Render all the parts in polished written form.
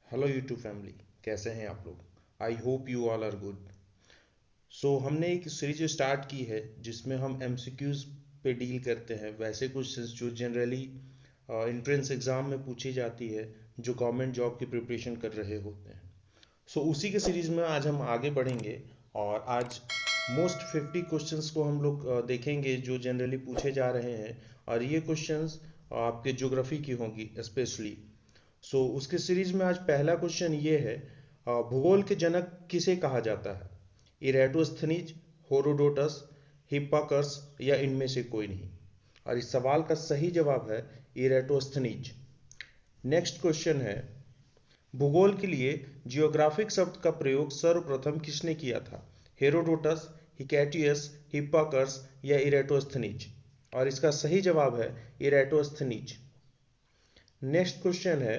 Hello YouTube family, कैसे हैं आप लोग। I hope you all are good. हमने एक सीरीज स्टार्ट की है जिसमें हम एमसीक्यूज पे डील करते हैं, वैसे क्वेश्चंस जो जनरली एंट्रेंस एग्जाम में पूछी जाती है, जो गवर्नमेंट जॉब की प्रिपरेशन कर रहे होते हैं। उसी के सीरीज में आज हम आगे बढ़ेंगे और आज मोस्ट 50 क्वेश्चंस को हम लोग देखेंगे जो जनरली पूछे जा रहे हैं। और ये क्वेश्चंस आपके ज्योग्राफी की होंगी स्पेशली। उसके सीरीज में आज पहला क्वेश्चन ये है, भूगोल के जनक किसे कहा जाता है। इरेटोस्थनीज, हेरोडोटस, हिप्पाकर्स या इनमें से कोई नहीं। और इस सवाल का सही जवाब है इरेटोस्थनीज। नेक्स्ट क्वेश्चन है, भूगोल के लिए जियोग्राफिक शब्द का प्रयोग सर्वप्रथम किसने किया था। हेरोडोटस, हिकैटियस, हिप्पाकर्स या इरेटोस्थनीज। और इसका सही जवाब है इरेटोस्थनीज। नेक्स्ट क्वेश्चन है,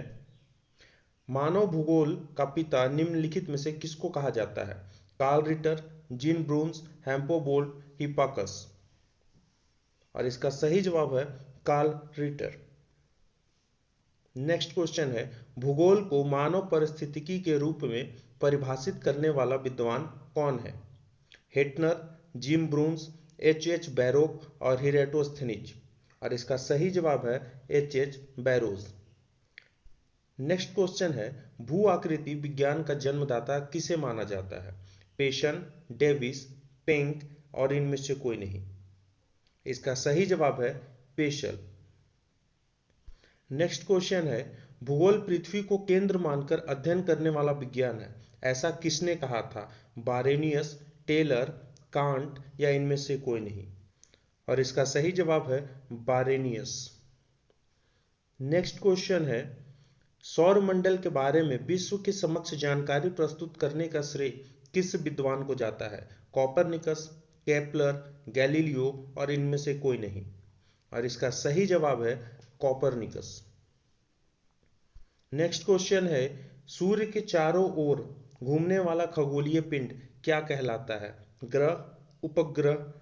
मानव भूगोल का पिता निम्नलिखित में से किसको कहा जाता है। Carl Ritter, Jean Brunhes, Humboldt, Hipparchus. और इसका सही जवाब है कार्ल रिटर। नेक्स्ट क्वेश्चन है, भूगोल को मानव परिस्थितिकी के रूप में परिभाषित करने वाला विद्वान कौन है। हेटनर, जिम ब्रून्स, एच एच बैरोक और हिरेटोस्थनीज। और इसका सही जवाब है H H barrows. Next question है, भू आकृति विज्ञान का जन्मदाता किसे माना जाता है। पेशन, डेविस, पेंक और इनमें से कोई नहीं। इसका सही जवाब है पेशल। नेक्स्ट क्वेश्चन है, भूगोल पृथ्वी को केंद्र मानकर अध्ययन करने वाला विज्ञान है, ऐसा किसने कहा था। बारेनियस, टेलर, कांट या इनमें से कोई नहीं। और इसका सही जवाब है बारेनियस। नेक्स्ट क्वेश्चन है, सौरमंडल के बारे में विश्व के समक्ष जानकारी प्रस्तुत करने का श्रेय किस विद्वान को जाता है। कॉपरनिकस, केपलर, गैलीलियो और इनमें से कोई नहीं। और इसका सही जवाब है कॉपरनिकस। नेक्स्ट क्वेश्चन है, सूर्य के चारों ओर घूमने वाला खगोलीय पिंड क्या कहलाता है। ग्रह, उपग्रह,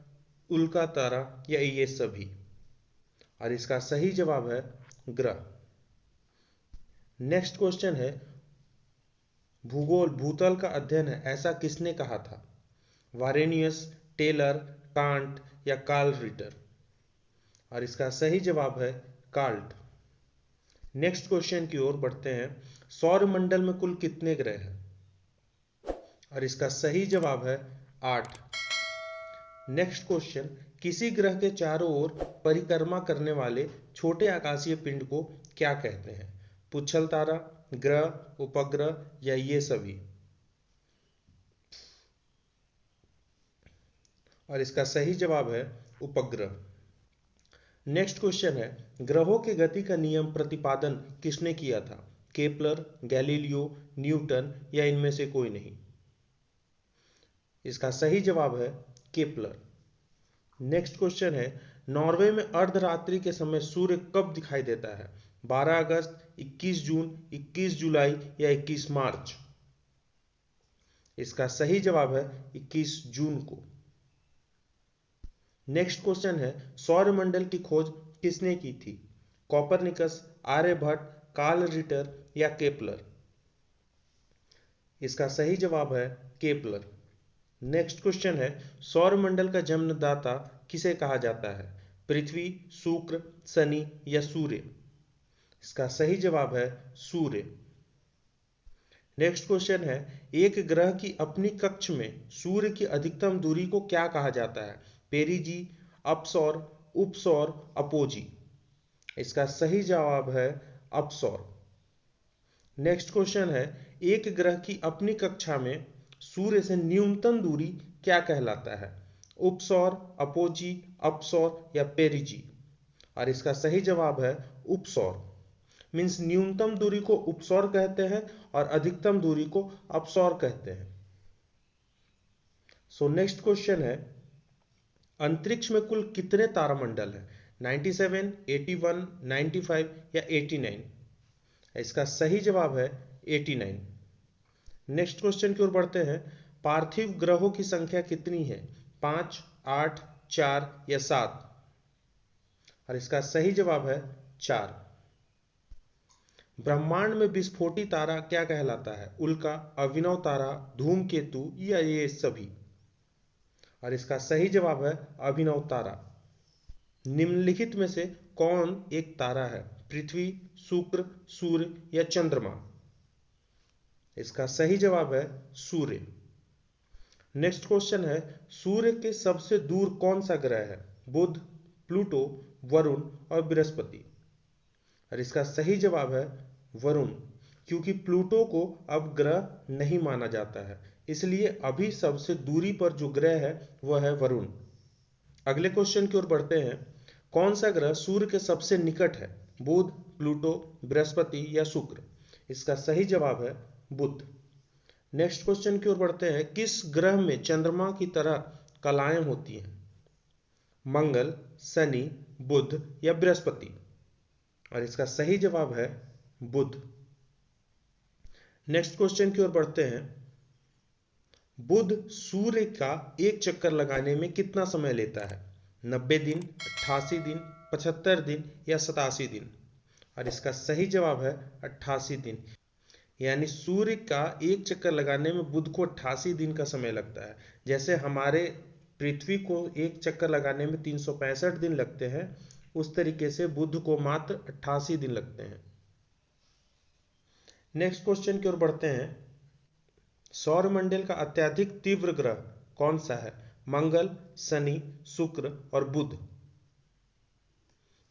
उल्का तारा या ये सभी। और इसका सही जवाब है ग्रह। नेक्स्ट क्वेश्चन है, भूगोल भूतल का अध्ययन है, ऐसा किसने कहा था। वारेनियस, टेलर, कांट या कार्ल रिटर। और इसका सही जवाब है कार्ल्ट। नेक्स्ट क्वेश्चन की ओर बढ़ते हैं, सौरमंडल में कुल कितने ग्रह हैं। और इसका सही जवाब है 8। नेक्स्ट क्वेश्चन, किसी ग्रह के चारों ओर परिक्रमा करने वाले छोटे आकाशीय पिंड को क्या कहते हैं। पुच्छल तारा, ग्रह, उपग्रह या ये सभी। और इसका सही जवाब है उपग्रह। नेक्स्ट क्वेश्चन है, ग्रहों के गति का नियम प्रतिपादन किसने किया था। केपलर, गैलीलियो, न्यूटन या इनमें से कोई नहीं। इसका सही जवाब है केपलर। नेक्स्ट क्वेश्चन है, नॉर्वे में अर्धरात्रि के समय सूर्य कब दिखाई देता है। 12 अगस्त, 21 जून, 21 जुलाई या 21 मार्च। इसका सही जवाब है 21 जून को। नेक्स्ट क्वेश्चन है, सौरमंडल की खोज किसने की थी। कॉपरनिकस, आर्यभट्ट, कार्ल रिटर या केपलर। इसका सही जवाब है केपलर। नेक्स्ट क्वेश्चन है, सौरमंडल का जन्मदाता किसे कहा जाता है। पृथ्वी, शुक्र, शनि या सूर्य। इसका सही जवाब है सूर्य। नेक्स्ट क्वेश्चन है, एक ग्रह की अपनी कक्ष में सूर्य की अधिकतम दूरी को क्या कहा जाता है। पेरिजी, अपसौर, उपसौर, अपोजी। इसका सही जवाब है अपसौर। नेक्स्ट क्वेश्चन है, एक ग्रह की अपनी कक्षा में सूर्य से न्यूनतम दूरी क्या कहलाता है। उपसौर, अपोजी, अपसौर या पेरिजी। और इसका सही जवाब है उपसौर। मीन्स न्यूनतम दूरी को उपसौर कहते हैं और अधिकतम दूरी को अपसौर कहते हैं। नेक्स्ट क्वेश्चन है, अंतरिक्ष में कुल कितने तारामंडल हैं। 97, 81, 95 या 89। इसका सही जवाब है 89। नेक्स्ट क्वेश्चन की ओर बढ़ते हैं, पार्थिव ग्रहों की संख्या कितनी है। 5, 8, 4 या 7। और इसका सही जवाब है 4। ब्रह्मांड में विस्फोटी तारा क्या कहलाता है? उल्का, अभिनव तारा, धूमकेतु या ये सभी? और इसका सही जवाब है अभिनव तारा। निम्नलिखित में से कौन एक तारा है? पृथ्वी, शुक्र, सूर्य या चंद्रमा? इसका सही जवाब है सूर्य। नेक्स्ट क्वेश्चन है, सूर्य के सबसे दूर कौन सा ग्रह है? बुध, प्लूटो, वरुण और बृहस्पति? और इसका सही जवाब है वरुण, क्योंकि प्लूटो को अब ग्रह नहीं माना जाता है, इसलिए अभी सबसे दूरी पर जो ग्रह है वह है वरुण। अगले क्वेश्चन की ओर बढ़ते हैं, कौन सा ग्रह सूर्य के सबसे निकट है? बुध, प्लूटो, बृहस्पति या शुक्र? इसका सही जवाब है बुध। नेक्स्ट क्वेश्चन की ओर बढ़ते हैं, किस ग्रह में चंद्रमा की तरह कलाएं होती हैं? मंगल, शनि, बुध या बृहस्पति? और इसका सही जवाब है बुध। नेक्स्ट क्वेश्चन की ओर बढ़ते हैं, बुध सूर्य का एक चक्कर लगाने में कितना समय लेता है? 90 दिन, 88 दिन, 75 दिन या 87 दिन? और इसका सही जवाब है 88 दिन। यानी सूर्य का एक चक्कर लगाने में बुध को 88 दिन का समय लगता है। जैसे हमारे पृथ्वी को एक चक्कर लगाने में 365 दिन लगते हैं, उस तरीके से बुध को मात्र 88 दिन लगते हैं। नेक्स्ट क्वेश्चन की ओर बढ़ते हैं, सौरमंडल का अत्यधिक तीव्र ग्रह कौन सा है? मंगल, शनि, शुक्र और बुध?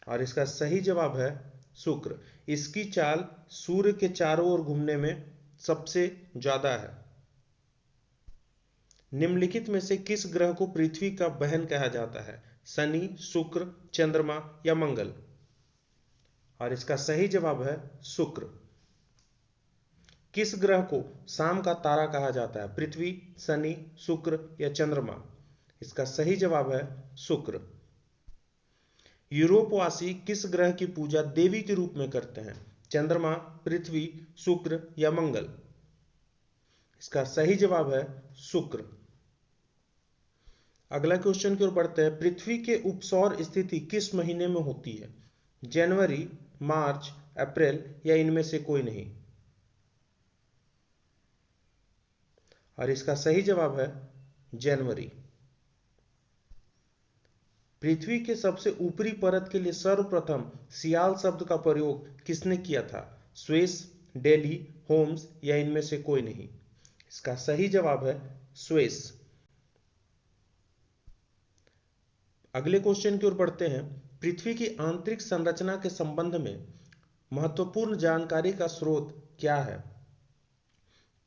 और इसका सही जवाब है शुक्र। इसकी चाल सूर्य के चारों ओर घूमने में सबसे ज्यादा है। निम्नलिखित में से किस ग्रह को पृथ्वी का बहन कहा जाता है? शनि, शुक्र, चंद्रमा या मंगल? और इसका सही जवाब है शुक्र। किस ग्रह को शाम का तारा कहा जाता है? पृथ्वी, शनि, शुक्र या चंद्रमा? इसका सही जवाब है शुक्र। यूरोपवासी किस ग्रह की पूजा देवी के रूप में करते हैं? चंद्रमा, पृथ्वी, शुक्र या मंगल? इसका सही जवाब है शुक्र। अगला क्वेश्चन की ओर बढ़ते हैं, पृथ्वी के उपसौर स्थिति किस महीने में होती है? जनवरी, मार्च, अप्रैल या इनमें से कोई नहीं? और इसका सही जवाब है जनवरी। पृथ्वी के सबसे ऊपरी परत के लिए सर्वप्रथम सियाल शब्द का प्रयोग किसने किया था? स्वेस, डेली, होम्स या इनमें से कोई नहीं? इसका सही जवाब है स्वेस। अगले क्वेश्चन की ओर बढ़ते हैं, पृथ्वी की आंतरिक संरचना के संबंध में महत्वपूर्ण जानकारी का स्रोत क्या है?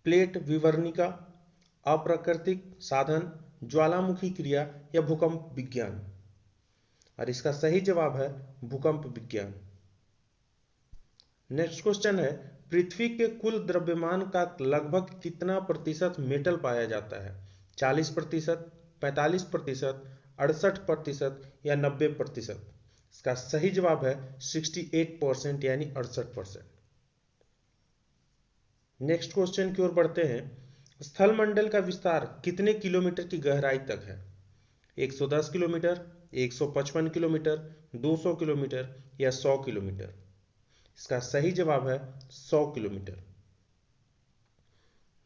प्लेट विवर्णिका, अप्राकृतिक साधन, ज्वालामुखी क्रिया या भूकंप विज्ञान? और इसका सही जवाब है भूकंप विज्ञान। नेक्स्ट क्वेश्चन है, पृथ्वी के कुल द्रव्यमान का लगभग कितना प्रतिशत मेटल पाया जाता है? 40%, 45%, 68% या 90%? इसका सही जवाब है 68% यानी 68%। नेक्स्ट क्वेश्चन की ओर बढ़ते हैं, स्थल मंडल का विस्तार कितने किलोमीटर की गहराई तक है? 110 किलोमीटर, 155 किलोमीटर, 200 किलोमीटर या 100 किलोमीटर? इसका सही जवाब है 100 किलोमीटर।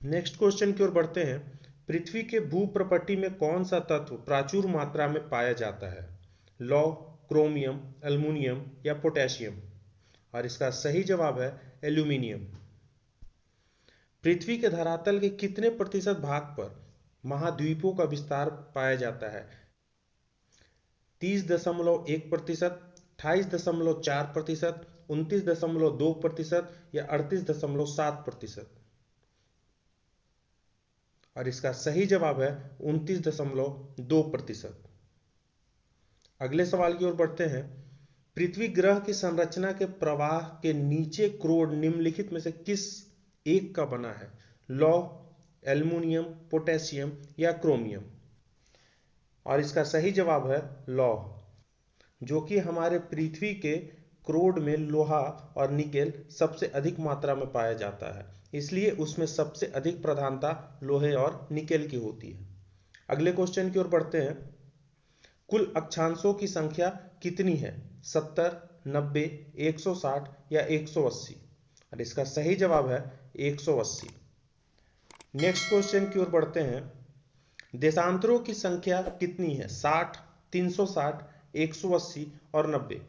नेक्स्ट क्वेश्चन की ओर बढ़ते हैं, पृथ्वी के भूप्रपट्टी में कौन सा तत्व प्रचुर मात्रा में पाया जाता है? लौह, क्रोमियम, एल्युमिनियम या पोटेशियम? और इसका सही जवाब है एल्यूमिनियम। पृथ्वी के धरातल के कितने प्रतिशत भाग पर महाद्वीपों का विस्तार पाया जाता है? 30.1%, 28.4%, 29.2% या 38.7%? और इसका सही जवाब है 29.2%। अगले सवाल की ओर बढ़ते हैं, पृथ्वी ग्रह की संरचना के प्रवाह के नीचे क्रोड निम्नलिखित में से किस एक का बना है? लौह, एल्युमिनियम, पोटेशियम या क्रोमियम? और इसका सही जवाब है लौह, जो कि हमारे पृथ्वी के क्रोड में लोहा और निकेल सबसे अधिक मात्रा में पाया जाता है, इसलिए उसमें सबसे अधिक प्रधानता लोहे और निकेल की होती है। अगले क्वेश्चन की ओर बढ़ते हैं, कुल अक्षांशों की संख्या कितनी है? 70, 90, 160 या 180? और इसका सही जवाब है 180। नेक्स्ट क्वेश्चन की ओर बढ़ते हैं। देशांतरों की संख्या कितनी है? 60, 360, 180 और 90।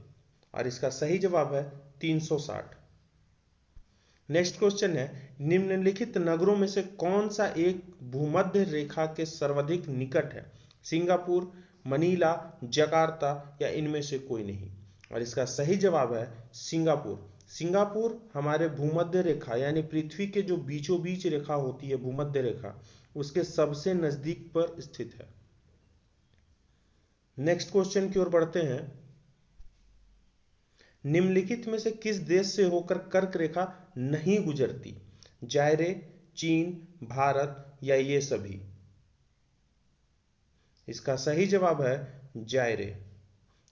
और इसका सही जवाब है 360। नेक्स्ट क्वेश्चन है, निम्नलिखित नगरों में से कौन सा एक भूमध्य रेखा के सर्वाधिक निकट है? सिंगापुर, मनीला, जकार्ता या इनमें से कोई नहीं। और इसका सही जवाब है सिंगापुर। सिंगापुर हमारे भूमध्य रेखा यानी पृथ्वी के जो बीचों बीच रेखा होती है भूमध्य रेखा, उसके सबसे नजदीक पर स्थित है। नेक्स्ट क्वेश्चन की ओर बढ़ते हैं। निम्नलिखित में से किस देश से होकर कर्क रेखा नहीं गुजरती? जायरे, चीन, भारत या ये सभी। इसका सही जवाब है जायरे,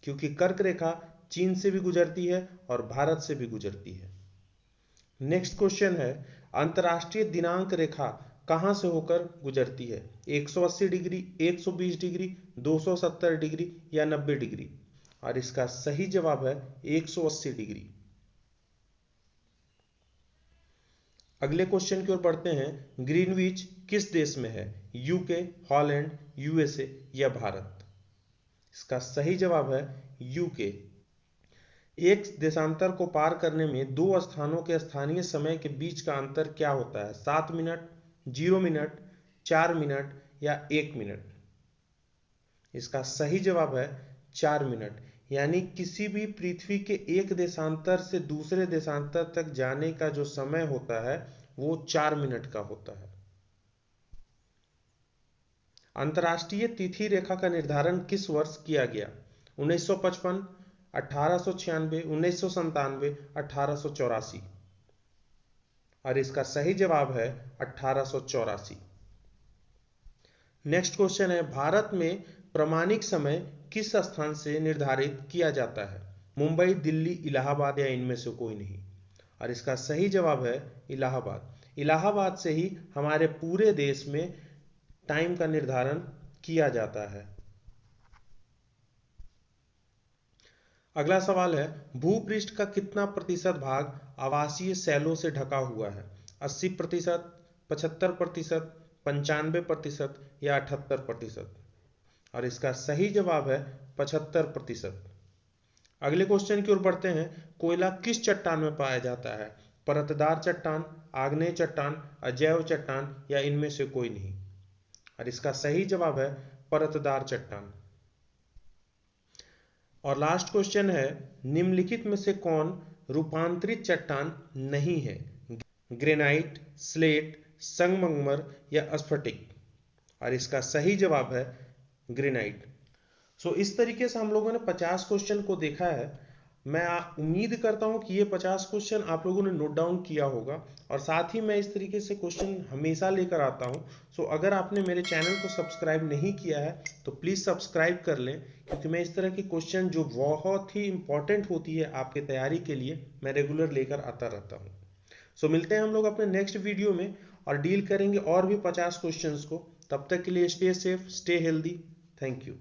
क्योंकि कर्क रेखा चीन से भी गुजरती है और भारत से भी गुजरती है। नेक्स्ट क्वेश्चन है, अंतरराष्ट्रीय दिनांक रेखा कहां से होकर गुजरती है? 180 डिग्री, 120 डिग्री, 270 डिग्री या 90 डिग्री। और इसका सही जवाब है 180 डिग्री। अगले क्वेश्चन की ओर बढ़ते हैं। ग्रीनविच किस देश में है? यूके, हॉलैंड, यूएसए या भारत। इसका सही जवाब है यूके। एक देशांतर को पार करने में दो स्थानों के स्थानीय समय के बीच का अंतर क्या होता है? 7 मिनट, 0 मिनट, 4 मिनट या 1 मिनट। इसका सही जवाब है 4 मिनट। यानी किसी भी पृथ्वी के एक देशांतर से दूसरे देशांतर तक जाने का जो समय होता है वो 4 मिनट का होता है। अंतर्राष्ट्रीय तिथि रेखा का निर्धारण किस वर्ष किया गया? 1955, 1896, 1997, 1884। और इसका सही जवाब है 1884। नेक्स्ट क्वेश्चन है, भारत में प्रामाणिक समय किस स्थान से निर्धारित किया जाता है? मुंबई, दिल्ली, इलाहाबाद या इनमें से कोई नहीं। और इसका सही जवाब है इलाहाबाद। इलाहाबाद से ही हमारे पूरे देश में टाइम का निर्धारण किया जाता है। अगला सवाल है, भूपृष्ठ का कितना प्रतिशत भाग आवासीय शैलों से ढका हुआ है? 80%, 75%, 95% या 78%। और इसका सही जवाब है 75%। अगले क्वेश्चन की ओर बढ़ते हैं। कोयला किस चट्टान में पाया जाता है? परतदार चट्टान, आग्नेय चट्टान, अजैव चट्टान या इनमें से कोई नहीं। और इसका सही जवाब है परतदार चट्टान। और लास्ट क्वेश्चन है, निम्नलिखित में से कौन रूपांतरित चट्टान नहीं है? ग्रेनाइट, स्लेट, संगमरमर या स्फटिक। और इसका सही जवाब है ग्रेनाइट। इस तरीके से हम लोगों ने 50 क्वेश्चन को देखा है। मैं उम्मीद करता हूं कि ये 50 क्वेश्चन आप लोगों ने नोट डाउन किया होगा और साथ ही मैं इस तरीके से क्वेश्चन हमेशा लेकर आता हूं। अगर आपने मेरे चैनल को सब्सक्राइब नहीं किया है तो प्लीज़ सब्सक्राइब कर लें, क्योंकि मैं इस तरह के क्वेश्चन जो बहुत ही इंपॉर्टेंट होती है आपके तैयारी के लिए मैं रेगुलर लेकर आता रहता हूँ। मिलते हैं हम लोग अपने नेक्स्ट वीडियो में और डील करेंगे और भी 50 क्वेश्चंस को। तब तक के लिए stay safe, stay healthy. Thank you.